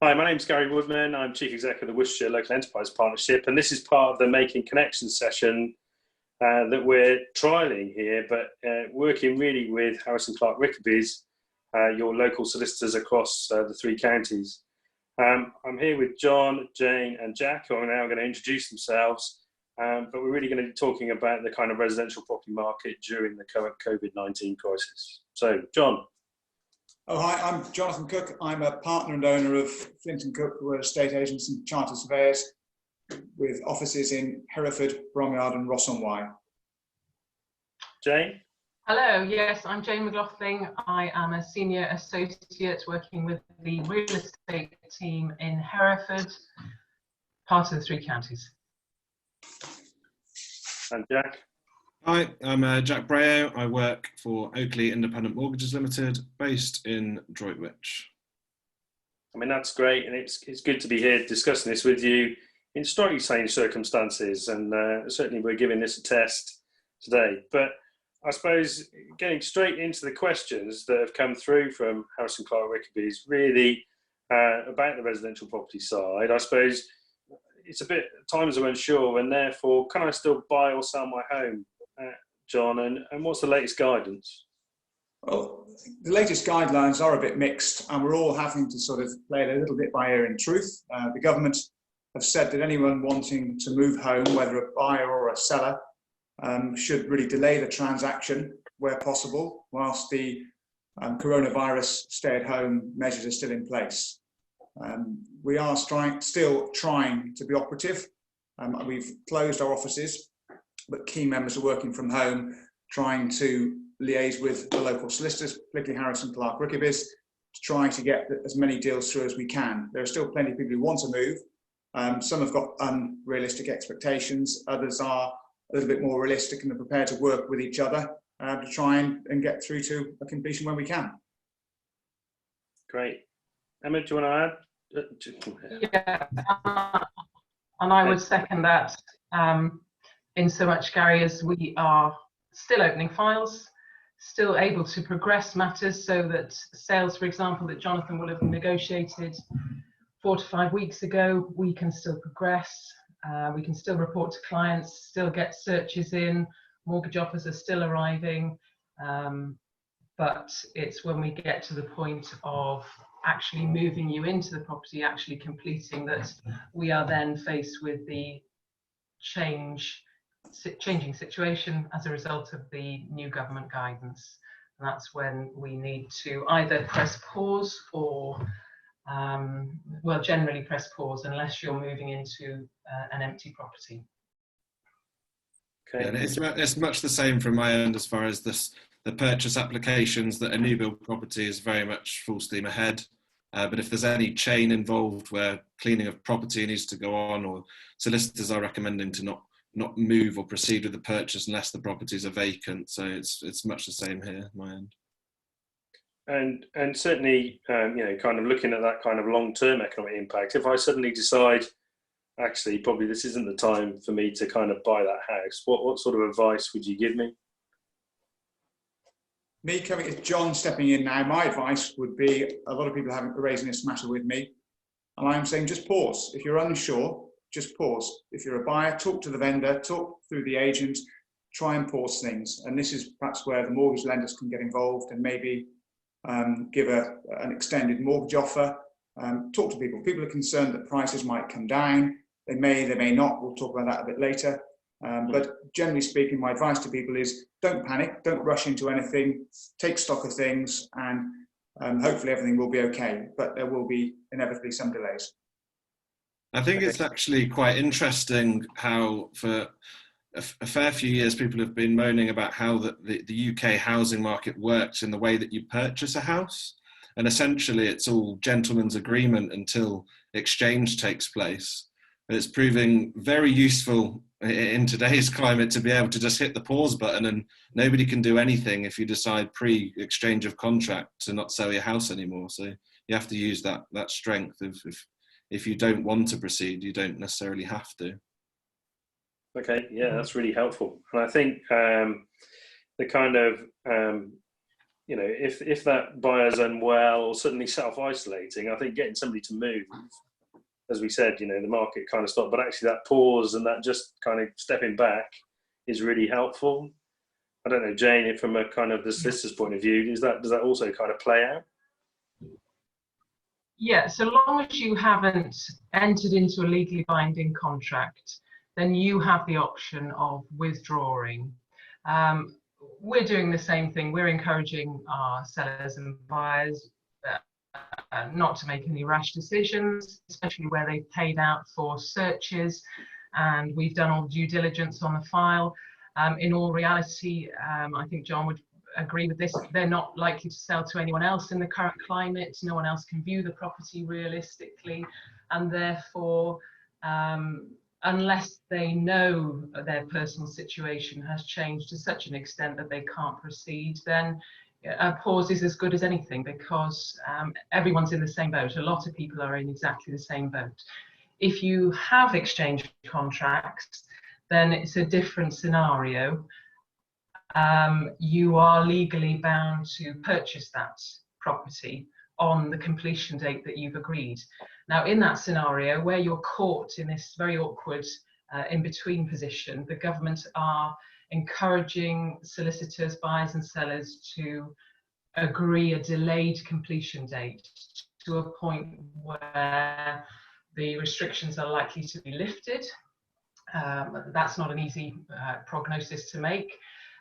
Hi, my name's Gary Woodman. I'm Chief Executive of the Worcestershire Local Enterprise Partnership, and this is part of the Making Connections session that we're trialling here, but working really with Harrison Clark Rickaby's, your local solicitors across the three counties. I'm here with John, Jane and Jack, who are now going to introduce themselves, but we're really going to be talking about the kind of residential property market during the current COVID-19 crisis. So, John. Oh, hi, I'm Jonathan Cook. I'm a partner and owner of Flint and Cook. We're estate agents and chartered surveyors with offices in Hereford, Brehaut and Ross-on-Wye. Jane? Hello, yes, I'm Jane Mayglothling. I am a senior associate working with the real estate team in Hereford, part of the three counties. And Jack? Hi, I'm Jack Brehaut. I work for Oakley Independent Mortgages Limited, based in Droitwich. I mean, that's great, and it's good to be here discussing this with you in slightly strange circumstances, and certainly we're giving this a test today. But I suppose getting straight into the questions that have come through from Harrison Clark Rickaby is really about the residential property side. I suppose it's a bit, times are unsure, and therefore, can I still buy or sell my home, John? And what's the latest guidance? Well, the latest guidelines are a bit mixed, and we're all having to sort of play it a little bit by ear in truth. The government have said that anyone wanting to move home, whether a buyer or a seller, should really delay the transaction where possible, whilst the coronavirus stay-at-home measures are still in place. We are still trying to be operative. We've closed our offices, but key members are working from home, trying to liaise with the local solicitors, particularly Harrison Clark Rickaby's, to try to get as many deals through as we can. There are still plenty of people who want to move. Some have got unrealistic expectations. Others are a little bit more realistic and are prepared to work with each other to try and get through to a completion when we can. Great. Emma, do you want to add? Yeah, and I would second that in so much, Gary, as we are still opening files, still able to progress matters so that sales, for example, that Jonathan will have negotiated 4 to 5 weeks ago, we can still progress. We can still report to clients, still get searches in, mortgage offers are still arriving, but it's when we get to the point of actually moving you into the property, actually completing, that we are then faced with the changing situation as a result of the new government guidance. And that's when we need to either press pause or well, generally press pause unless you're moving into an empty property. Okay. Yeah, and it's much the same from my end as far as the purchase applications, that a new build property is very much full steam ahead. But if there's any chain involved where cleaning of property needs to go on, or solicitors are recommending to not move or proceed with the purchase unless the properties are vacant. So it's much the same here at my end. And certainly, you know, kind of looking at that kind of long-term economic impact, if I suddenly decide, actually, probably this isn't the time for me to kind of buy that house, what sort of advice would you give me? Me coming, it's John stepping in now, my advice would be, a lot of people haven't raised this matter with me, and I'm saying just pause. If you're unsure, just pause. If you're a buyer, talk to the vendor, talk through the agent, try and pause things. And this is perhaps where the mortgage lenders can get involved and maybe give an extended mortgage offer. Talk to people. People are concerned that prices might come down. They may not. We'll talk about that a bit later. But generally speaking, my advice to people is don't panic, don't rush into anything, take stock of things, and hopefully everything will be okay. But there will be inevitably some delays. I think it's actually quite interesting how for a fair few years people have been moaning about how the UK housing market works in the way that you purchase a house. And essentially it's all gentleman's agreement until exchange takes place. But it's proving very useful in today's climate to be able to just hit the pause button, and nobody can do anything if you decide pre-exchange of contract to not sell your house anymore. So you have to use that strength. If you don't want to proceed, you don't necessarily have to. Okay, yeah, that's really helpful. And I think the kind of you know, if that buyer's unwell or suddenly self-isolating, I think getting somebody to move, as we said, you know, the market kind of stopped, but actually that pause and that just kind of stepping back is really helpful. I don't know, Jane, if from a kind of the solicitor's point of view, does that also kind of play out? Yeah, so long as you haven't entered into a legally binding contract, then you have the option of withdrawing. We're doing the same thing. We're encouraging our sellers and buyers not to make any rash decisions, especially where they've paid out for searches and we've done all due diligence on the file. In all reality, I think John would agree with this, they're not likely to sell to anyone else in the current climate. No one else can view the property realistically, and therefore unless they know their personal situation has changed to such an extent that they can't proceed, then a pause is as good as anything, because everyone's in the same boat. A lot of people are in exactly the same boat. If you have exchanged contracts, then it's a different scenario. You are legally bound to purchase that property on the completion date that you've agreed. Now, in that scenario, where you're caught in this very awkward in-between position, the government are encouraging solicitors, buyers and sellers to agree a delayed completion date to a point where the restrictions are likely to be lifted. That's not an easy prognosis to make.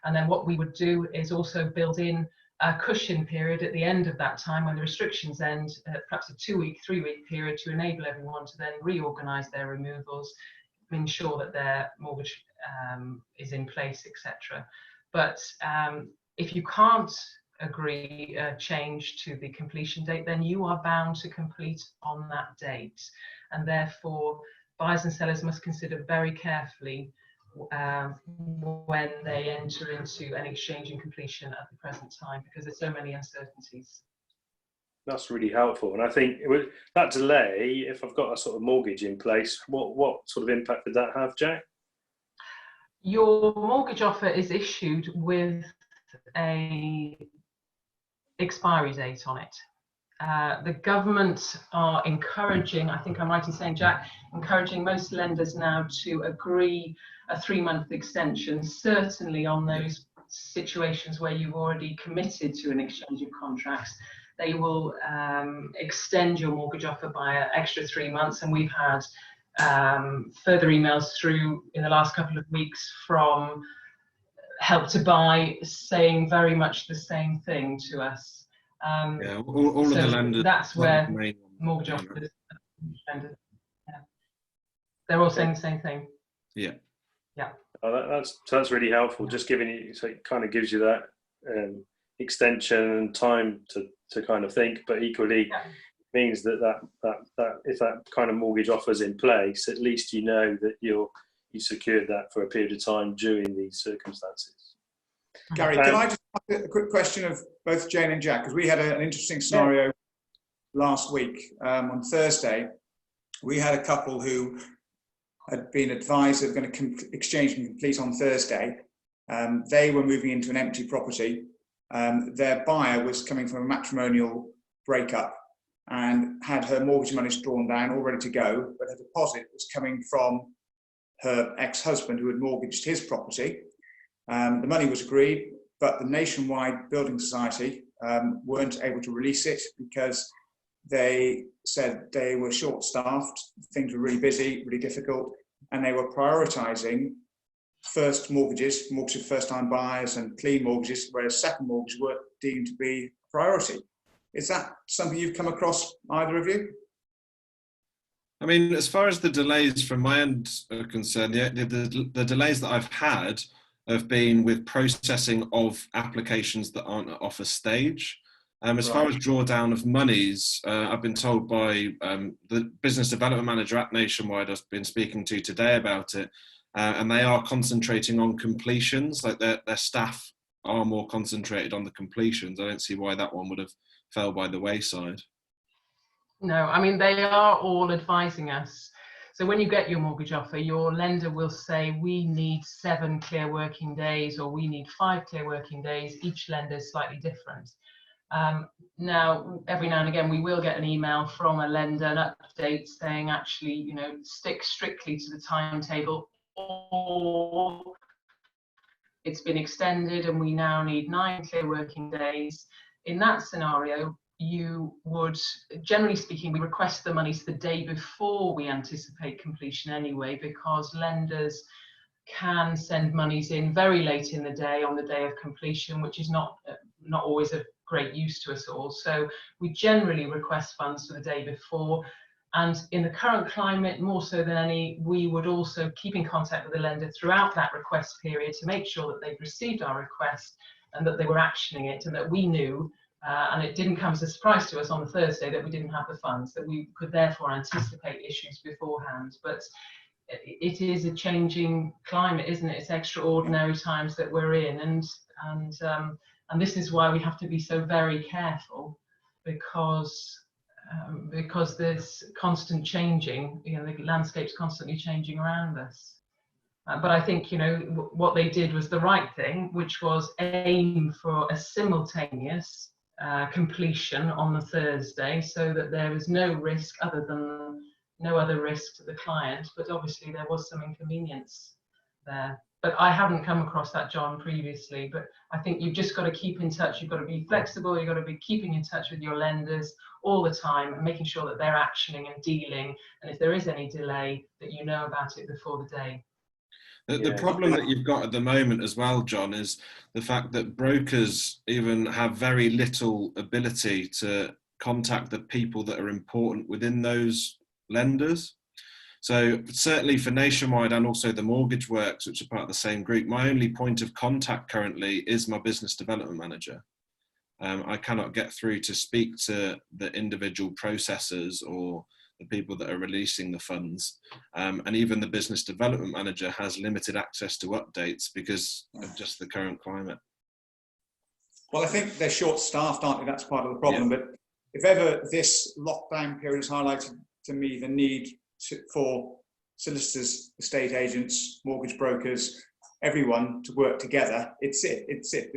And then what we would do is also build in a cushion period at the end of that time when the restrictions end, perhaps a 2-week, 3-week period, to enable everyone to then reorganise their removals, ensure that their mortgage is in place, etc. But if you can't agree a change to the completion date, then you are bound to complete on that date. And therefore, buyers and sellers must consider very carefully when they enter into an exchange and completion at the present time, because there's so many uncertainties. That's really helpful. And I think that delay, if I've got a sort of mortgage in place, what sort of impact did that have, Jack? Your mortgage offer is issued with a expiry date on it. The government are encouraging, I think I'm right in saying, Jack, encouraging most lenders now to agree a 3-month extension, certainly on those situations where you've already committed to an exchange of contracts. They will extend your mortgage offer by an extra 3 months, and we've had further emails through in the last couple of weeks from Help to Buy saying very much the same thing to us. Yeah, all so of the lenders. That's where mortgage offers, they're all saying the same thing. Yeah. Yeah. Oh, that's really helpful. Just giving you, so it kind of gives you that extension and time to kind of think, but equally means that if that kind of mortgage offer's in place, at least you know that you secured that for a period of time during these circumstances. Gary, can I just ask a quick question of both Jane and Jack? Because we had an interesting scenario last week. On Thursday, we had a couple who had been advised they were going to exchange and complete on Thursday. They were moving into an empty property. Their buyer was coming from a matrimonial breakup and had her mortgage monies drawn down, all ready to go, but her deposit was coming from her ex-husband who had mortgaged his property. The money was agreed, but the Nationwide Building Society weren't able to release it because they said they were short-staffed, things were really busy, really difficult, and they were prioritising first mortgages of first-time buyers and clean mortgages, whereas second mortgages were deemed to be priority. Is that something you've come across, either of you? I mean, as far as the delays from my end are concerned, the delays that I've had have been with processing of applications that aren't at offer stage. As far as drawdown of monies, I've been told by the business development manager at Nationwide I've been speaking to today about it, and they are concentrating on completions, like their staff are more concentrated on the completions. I don't see why that one would have fell by the wayside. No, I mean, they are all advising us. So when you get your mortgage offer, your lender will say, we need 7 clear working days, or we need 5 clear working days. Each lender is slightly different. Now, every now and again, we will get an email from a lender, an update saying, actually, you know, stick strictly to the timetable, or it's been extended and we now need 9 clear working days. In that scenario, you would, generally speaking, we request the monies the day before we anticipate completion anyway, because lenders can send monies in very late in the day on the day of completion, which is not always of great use to us all. So we generally request funds for the day before. And in the current climate, more so than any, we would also keep in contact with the lender throughout that request period to make sure that they've received our request and that they were actioning it, and that we knew, and it didn't come as a surprise to us on the Thursday that we didn't have the funds, that we could therefore anticipate issues beforehand. But it is a changing climate, isn't it? It's extraordinary times that we're in, and this is why we have to be so very careful, because there's constant changing. You know, the landscape's constantly changing around us. But I think, you know, what they did was the right thing, which was aim for a simultaneous completion on the Thursday, so that there was no risk no other risk to the client. But obviously there was some inconvenience there. But I haven't come across that, John, previously. But I think you've just got to keep in touch. You've got to be flexible. You've got to be keeping in touch with your lenders all the time and making sure that they're actioning and dealing. And if there is any delay, that you know about it before the day. The problem that you've got at the moment as well, John, is the fact that brokers even have very little ability to contact the people that are important within those lenders. So certainly for Nationwide and also the Mortgage Works, which are part of the same group, my only point of contact currently is my business development manager. I cannot get through to speak to the individual processors or the people that are releasing the funds. And even the business development manager has limited access to updates because of just the current climate. Well, I think they're short-staffed, aren't they? That's part of the problem. Yeah. But if ever this lockdown period has highlighted to me the need for solicitors, estate agents, mortgage brokers, everyone to work together, it's it.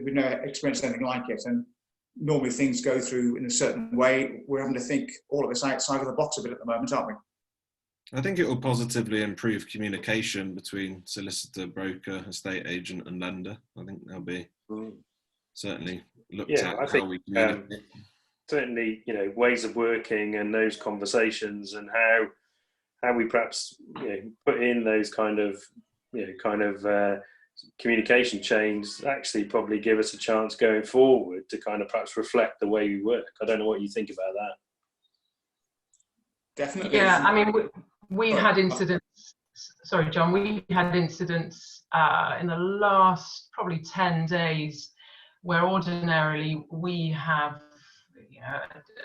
We've never experienced anything like it. And normally things go through in a certain way. We're having to think, all of us, outside of the box a bit at the moment, aren't we? I think it will positively improve communication between solicitor, broker, estate agent and lender. I think there'll be certainly looked at how we communicate. Certainly, you know, ways of working and those conversations, and how we perhaps, you know, put in those kind of communication chains actually probably give us a chance going forward to kind of perhaps reflect the way we work. I don't know what you think about that. Definitely. Yeah, I mean, we had incidents, sorry, John, we had incidents in the last probably 10 days where ordinarily we have, you know,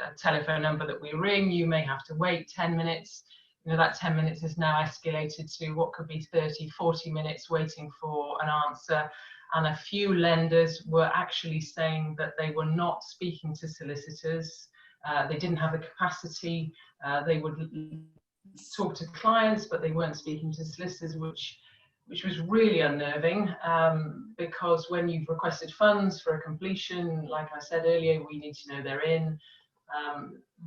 a telephone number that we ring. You may have to wait 10 minutes. You know, that 10 minutes is now escalated to what could be 30, 40 minutes waiting for an answer. And a few lenders were actually saying that they were not speaking to solicitors. They didn't have the capacity. They would talk to clients, but they weren't speaking to solicitors, which was really unnerving, because when you've requested funds for a completion, like I said earlier, we need to know they're in.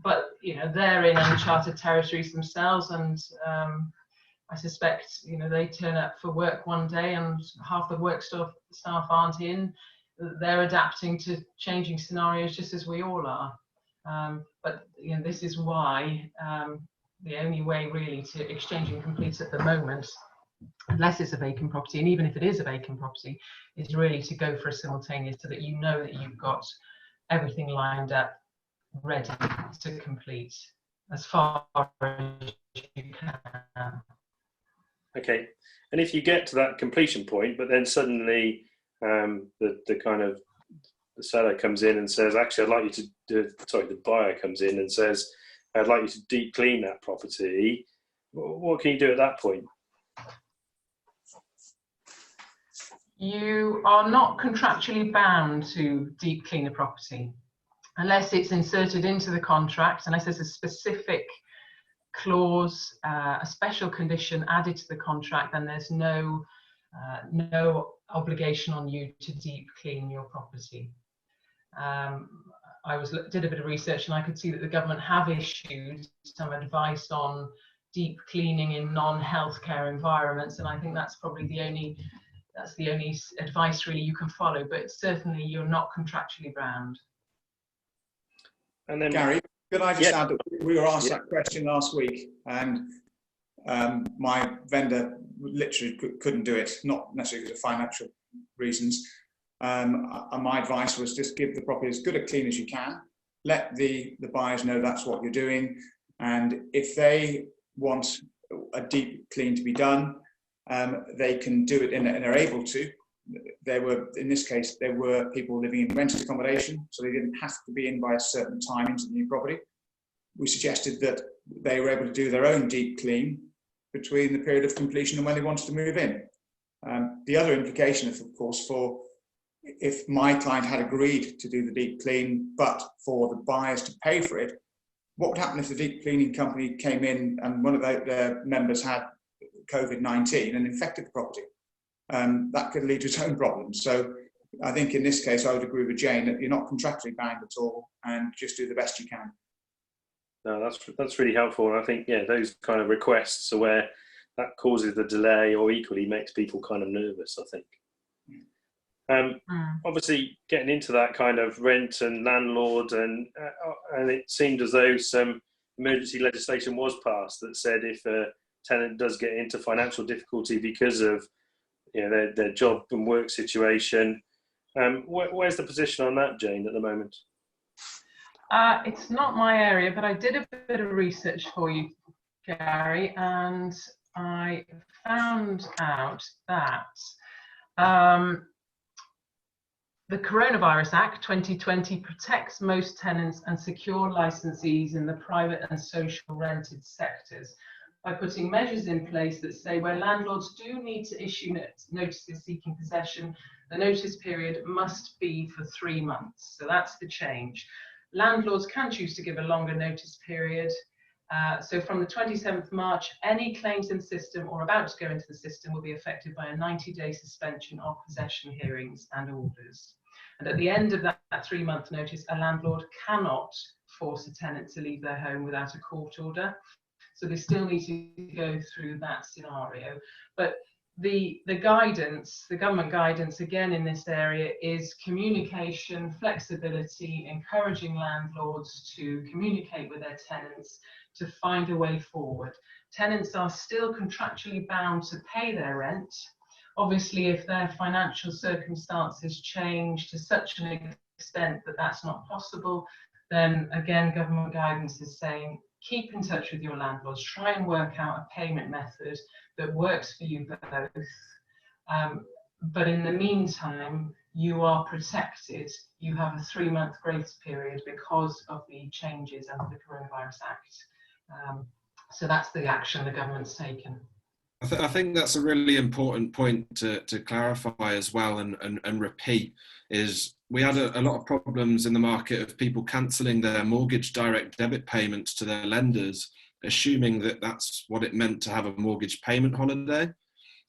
But you know, they're in uncharted territories themselves, and I suspect, you know, they turn up for work one day and half the work staff aren't in. They're adapting to changing scenarios just as we all are. But you know, this is why the only way really to exchange and complete at the moment, unless it's a vacant property, and even if it is a vacant property, is really to go for a simultaneous, so that you know that you've got everything lined up, ready to complete as far as you can. Okay, and if you get to that completion point, but then suddenly the seller comes in and says, actually, I'd like you to do, the buyer comes in and says, I'd like you to deep clean that property. What can you do at that point? You are not contractually bound to deep clean a property unless it's inserted into the contract, unless there's a specific clause, a special condition added to the contract, then there's no obligation on you to deep clean your property. I did a bit of research, and I could see that the government have issued some advice on deep cleaning in non-healthcare environments, and I think that's probably the only advice really you can follow. But certainly, you're not contractually bound. And then, Gary, could I just add that we were asked that question last week, and my vendor literally couldn't do it, not necessarily because of financial reasons. My advice was just give the property as good a clean as you can, let the buyers know that's what you're doing, and if they want a deep clean to be done, they can do it and are able to. In this case, there were people living in rented accommodation, so they didn't have to be in by a certain time into the new property. We suggested that they were able to do their own deep clean between the period of completion and when they wanted to move in. The other implication, of course, for if my client had agreed to do the deep clean, but for the buyers to pay for it, what would happen if the deep cleaning company came in and one of their members had COVID-19 and infected the property? That could lead to its own problems. So I think in this case, I would agree with Jane that you're not contractually bound at all, and just do the best you can. No, that's really helpful. And I think, those kind of requests are where that causes the delay, or equally makes people kind of nervous, I think. Obviously, getting into that kind of rent and landlord, and it seemed as though some emergency legislation was passed that said if a tenant does get into financial difficulty because of their job and work situation, where's the position on that, Jane, at the moment? It's not my area, but I did a bit of research for you, Gary, and I found out that the Coronavirus Act 2020 protects most tenants and secure licensees in the private and social rented sectors by putting measures in place that say where landlords do need to issue notices seeking possession, the notice period must be for 3 months. So that's the change. Landlords can choose to give a longer notice period. So from the 27th March, any claims in the system or about to go into the system will be affected by a 90-day suspension of possession hearings and orders. And at the end of that 3-month notice, a landlord cannot force a tenant to leave their home without a court order. So they still need to go through that scenario. But the guidance, the government guidance again in this area, is communication, flexibility, encouraging landlords to communicate with their tenants to find a way forward. Tenants are still contractually bound to pay their rent. Obviously, if their financial circumstances change to such an extent that that's not possible, then again, government guidance is saying, keep in touch with your landlords, try and work out a payment method that works for you both. But in the meantime, you are protected. You have a 3-month grace period because of the changes under the Coronavirus Act. So that's the action the government's taken. I think that's a really important point to clarify as well and repeat, is we had a lot of problems in the market of people cancelling their mortgage direct debit payments to their lenders, assuming that that's what it meant to have a mortgage payment holiday.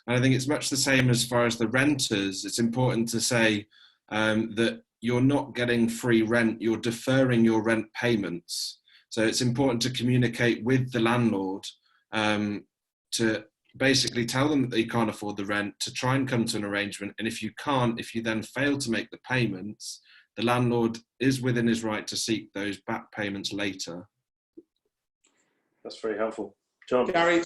And I think it's much the same as far as the renters. It's important to say that you're not getting free rent, you're deferring your rent payments. So it's important to communicate with the landlord to basically tell them that they can't afford the rent, to try and come to an arrangement. And if you can't, if you then fail to make the payments, the landlord is within his right to seek those back payments later. That's very helpful. John? Gary,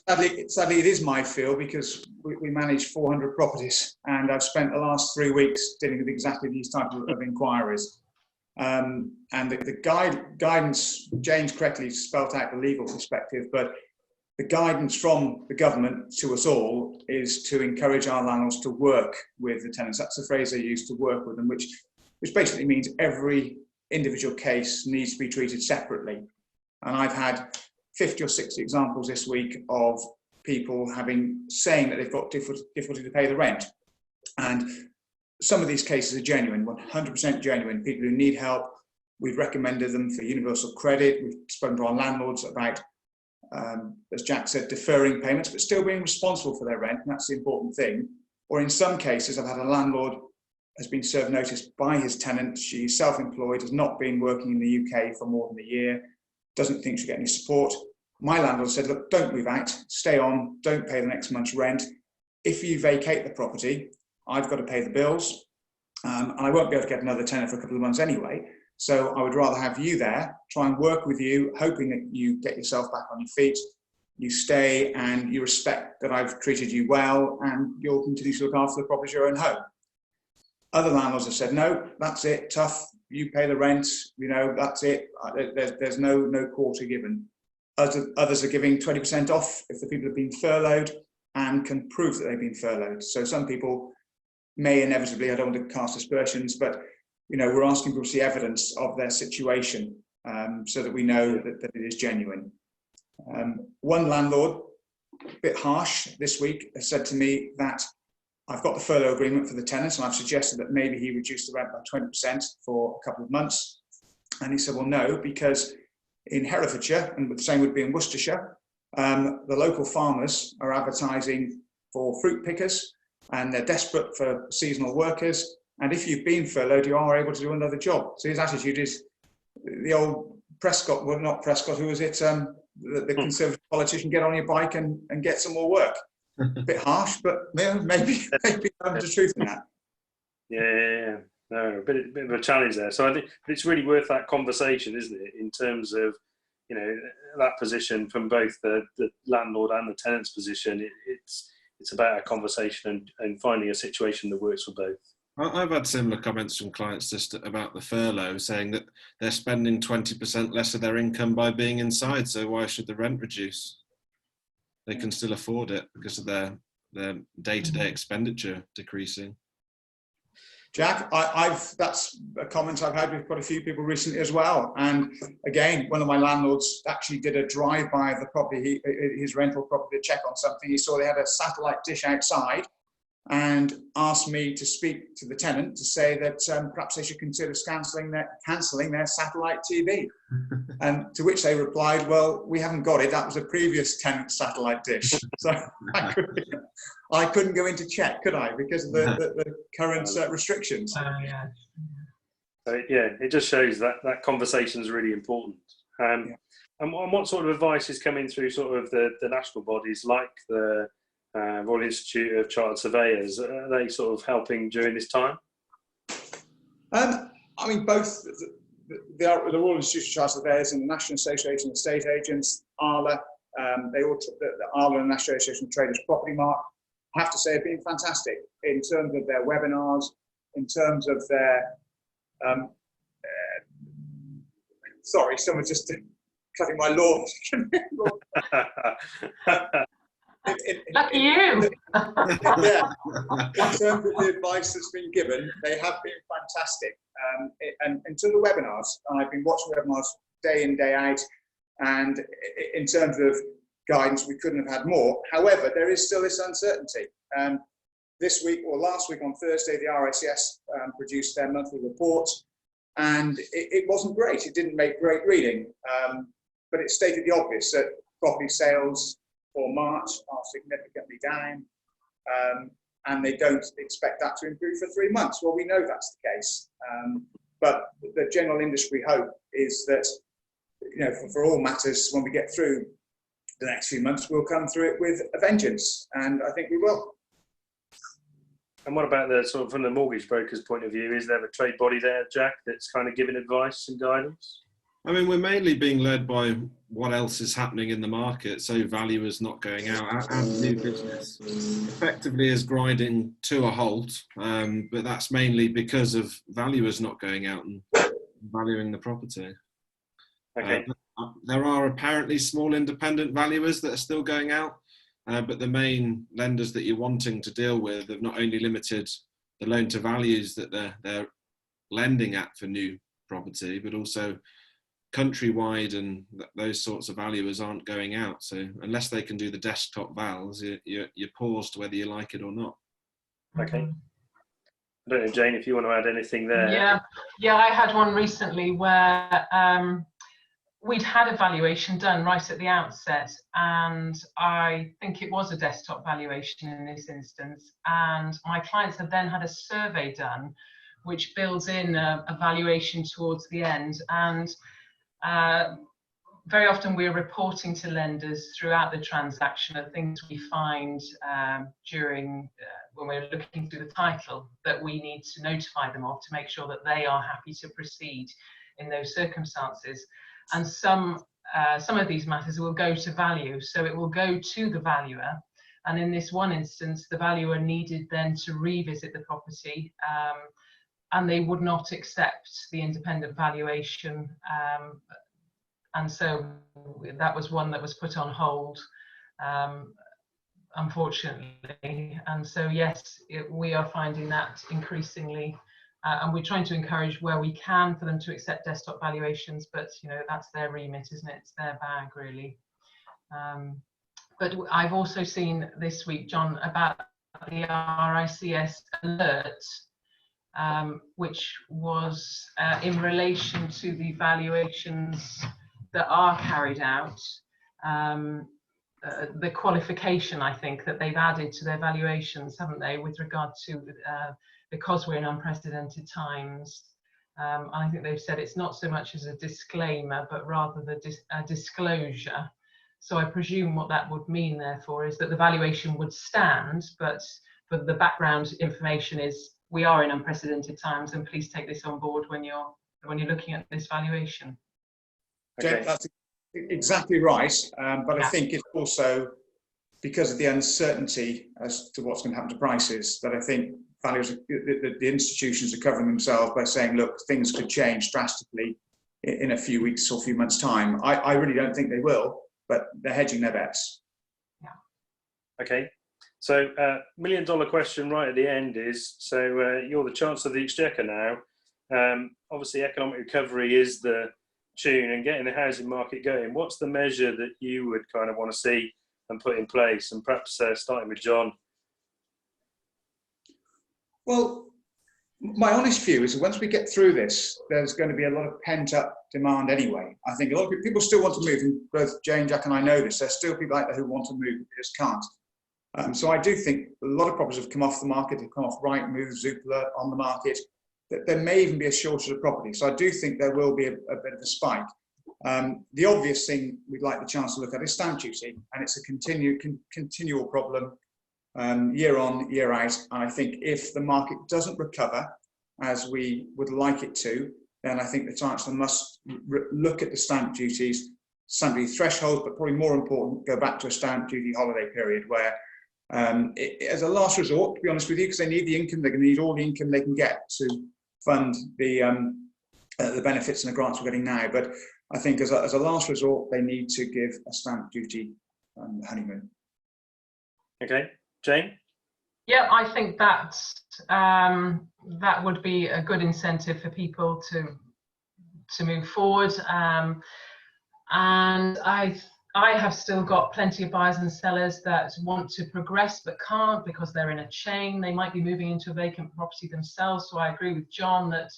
sadly it is my field, because we manage 400 properties, and I've spent the last 3 weeks dealing with exactly these types of inquiries. And the guidance, Jane's correctly spelt out the legal perspective, but the guidance from the government to us all is to encourage our landlords to work with the tenants. That's the phrase they use, to work with them, which basically means every individual case needs to be treated separately. And I've had 50 or 60 examples this week of people saying that they've got difficulty to pay the rent. And some of these cases are genuine, 100% genuine. People who need help, we've recommended them for universal credit. We've spoken to our landlords about as Jack said, deferring payments, but still being responsible for their rent, and that's the important thing. Or in some cases, I've had a landlord has been served notice by his tenant. She's self-employed, has not been working in the UK for more than a year, doesn't think she'll get any support. My landlord said, look, don't move out, stay on, don't pay the next month's rent. If you vacate the property, I've got to pay the bills, and I won't be able to get another tenant for a couple of months anyway. So I would rather have you there, try and work with you, hoping that you get yourself back on your feet, you stay and you respect that I've treated you well, and you'll continue to look after the property as your own home. Other landlords have said, no, that's it, tough, you pay the rent, you know, that's it, there's no quarter given. Others are giving 20% off if the people have been furloughed and can prove that they've been furloughed. So some people may inevitably, I don't want to cast aspersions, but you know, we're asking people to see evidence of their situation so that we know that it is genuine. One landlord, a bit harsh this week, has said to me that I've got the furlough agreement for the tenants, and I've suggested that maybe he reduce the rent by 20% for a couple of months. And he said, well, no, because in Herefordshire, and the same would be in Worcestershire, the local farmers are advertising for fruit pickers, and they're desperate for seasonal workers. And if you've been furloughed, you are able to do another job. So his attitude is the old Prescott, well, not Prescott, who was it? The Conservative politician, get on your bike and get some more work. A bit harsh, but yeah, maybe there's truth in that. Yeah, no, a bit of a challenge there. So I think it's really worth that conversation, isn't it? In terms of, you know, that position from both the landlord and the tenant's position. It's about a conversation and finding a situation that works for both. I've had similar comments from clients just about the furlough, saying that they're spending 20% less of their income by being inside, so why should the rent reduce? They can still afford it because of their day-to-day expenditure decreasing. Jack, that's a comment I've had with quite a few people recently as well. And again, one of my landlords actually did a drive-by of the property, his rental property, to check on something. He saw they had a satellite dish outside, and asked me to speak to the tenant to say that perhaps they should consider cancelling their satellite TV. And to which they replied, well, we haven't got it. That was a previous tenant's satellite dish. So I couldn't go in to check, could I? Because of the current restrictions. Yeah. So, yeah, it just shows that conversation is really important. And what sort of advice is coming through sort of the national bodies like the Royal Institute of Chartered Surveyors? Are they sort of helping during this time? I mean, both the Royal Institute of Chartered Surveyors and the National Association of Estate Agents, ARLA, the ARLA and National Association of Traders Property Mark, I have to say, have been fantastic in terms of their webinars, in terms of their sorry, someone's just cutting my lawn. Lucky you. Yeah, in terms of the advice that's been given, they have been fantastic. And to the webinars, I've been watching webinars day in, day out, and in terms of guidance, we couldn't have had more. However, there is still this uncertainty. This week, or last week on Thursday, the RICS produced their monthly report, and it wasn't great. It didn't make great reading, but it stated the obvious, that property sales for March are significantly down, and they don't expect that to improve for 3 months. Well, we know that's the case, but the general industry hope is that, you know, for all matters, when we get through the next few months, we'll come through it with a vengeance, and I think we will. And what about the sort of from the mortgage broker's point of view? Is there a trade body there, Jack, that's kind of giving advice and guidance? I mean, we're mainly being led by what else is happening in the market. So valuers not going out, and new business effectively is grinding to a halt. But that's mainly because of valuers not going out and valuing the property. Okay. There are apparently small independent valuers that are still going out, but the main lenders that you're wanting to deal with have not only limited the loan to values that they're lending at for new property, but also countrywide, and those sorts of valuers aren't going out. So unless they can do the desktop vals, you're paused whether you like it or not. Okay. I don't know, Jane, if you want to add anything there. Yeah, I had one recently where we'd had a valuation done right at the outset, and I think it was a desktop valuation in this instance, and my clients have then had a survey done which builds in a valuation towards the end. And very often we're reporting to lenders throughout the transaction of things we find during when we're looking through the title that we need to notify them of to make sure that they are happy to proceed in those circumstances. And some of these matters will go to value, so it will go to the valuer. And in this one instance, the valuer needed then to revisit the property, and they would not accept the independent valuation. And so that was one that was put on hold, unfortunately. And so, yes, we are finding that increasingly, and we're trying to encourage where we can for them to accept desktop valuations, but you know, that's their remit, isn't it? It's their bag, really. But I've also seen this week, John, about the RICS alert, which was in relation to the valuations that are carried out, the qualification, I think, that they've added to their valuations, haven't they, with regard to because we're in unprecedented times. I think they've said it's not so much as a disclaimer, but rather a disclosure. So I presume what that would mean, therefore, is that the valuation would stand, but for the background information is we are in unprecedented times, and please take this on board when you're looking at this valuation. Okay. That's exactly right, but I think it's also because of the uncertainty as to what's going to happen to prices that I think valuers, the institutions are covering themselves by saying, look, things could change drastically in a few weeks or a few months' time. I really don't think they will, but they're hedging their bets. Yeah. Okay. So $1 million question right at the end is, so you're the Chancellor of the Exchequer now. Obviously, economic recovery is the tune and getting the housing market going. What's the measure that you would kind of want to see and put in place? And perhaps starting with John. Well, my honest view is that once we get through this, there's going to be a lot of pent-up demand anyway. I think a lot of people still want to move, and both Jane, Jack and I know this. There's still people out there who want to move, but just can't. So I do think a lot of properties have come off the market, have come off Rightmove, Zoopla on the market. There may even be a shortage of property. So I do think there will be a bit of a spike. The obvious thing we'd like the Chancellor to look at is stamp duty, and it's a continual problem year on, year out. And I think if the market doesn't recover as we would like it to, then I think the Chancellor must look at the stamp duties, stamp duty thresholds, but probably more important, go back to a stamp duty holiday period where as a last resort, to be honest with you, because they need the income, they're going to need all the income they can get to fund the benefits and the grants we're getting now. But I think as a last resort, they need to give a stamp duty honeymoon. Okay, Jane? Yeah, I think that that would be a good incentive for people to move forward. And I have still got plenty of buyers and sellers that want to progress but can't because they're in a chain. They might be moving into a vacant property themselves. So I agree with John that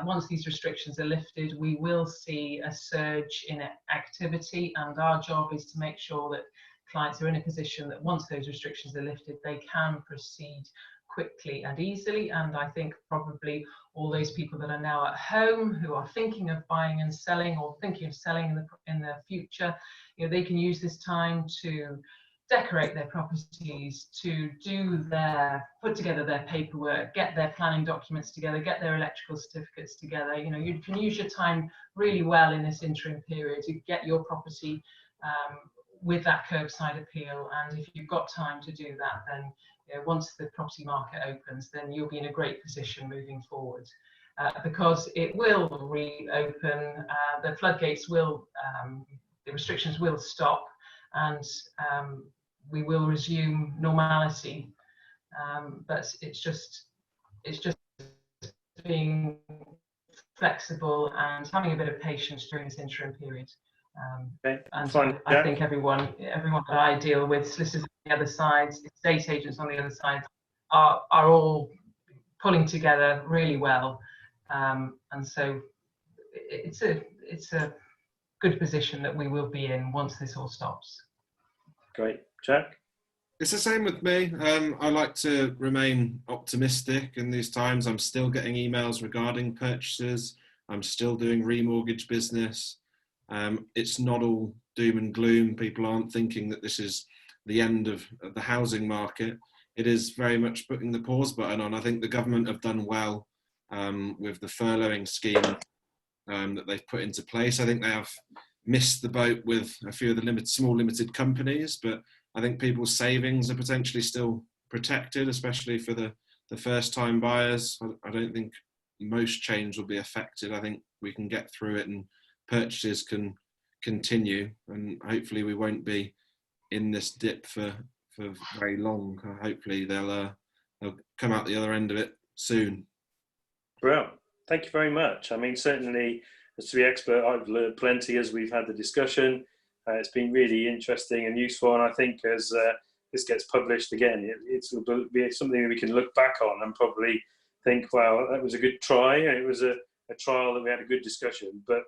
once these restrictions are lifted, we will see a surge in activity, and our job is to make sure that clients are in a position that once those restrictions are lifted, they can proceed quickly and easily. And I think probably all those people that are now at home who are thinking of buying and selling, or thinking of selling in the future, you know, they can use this time to decorate their properties, to put together their paperwork, get their planning documents together, get their electrical certificates together. You know, you can use your time really well in this interim period to get your property with that curbside appeal. And if you've got time to do that, then you know, once the property market opens, then you'll be in a great position moving forward, because it will reopen, the floodgates will, the restrictions will stop, and we will resume normality. But it's just being flexible and having a bit of patience during this interim period. Okay, and fine. I think everyone that I deal with, solicitors on the other side, estate agents on the other side, are all pulling together really well, and so it's a good position that we will be in once this all stops. Great. Jack? It's the same with me. I like to remain optimistic in these times. I'm still getting emails regarding purchases. I'm still doing remortgage business. It's not all doom and gloom. People aren't thinking that this is the end of the housing market. It is very much putting the pause button on. I think the government have done well with the furloughing scheme that they've put into place. I think they have missed the boat with a few of the small limited companies, but I think people's savings are potentially still protected, especially for the first-time buyers. I don't think most chains will be affected. I think we can get through it and purchases can continue, and hopefully we won't be in this dip for very long. Hopefully they'll come out the other end of it soon. Well, thank you very much. I mean, certainly, as to the expert, I've learned plenty as we've had the discussion. It's been really interesting and useful, and I think as this gets published again, it'll be something that we can look back on and probably think, wow, that was a good try. It was a trial that we had a good discussion. But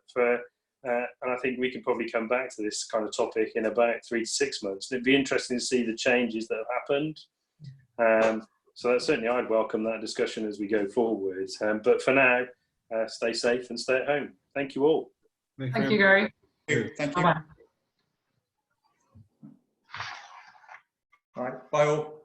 and I think we can probably come back to this kind of topic in about 3 to 6 months. And it'd be interesting to see the changes that have happened. So that certainly I'd welcome that discussion as we go forward. But for now, stay safe and stay at home. Thank you all. Thank you, Gary. Thank you. Bye-bye. All right. Bye all.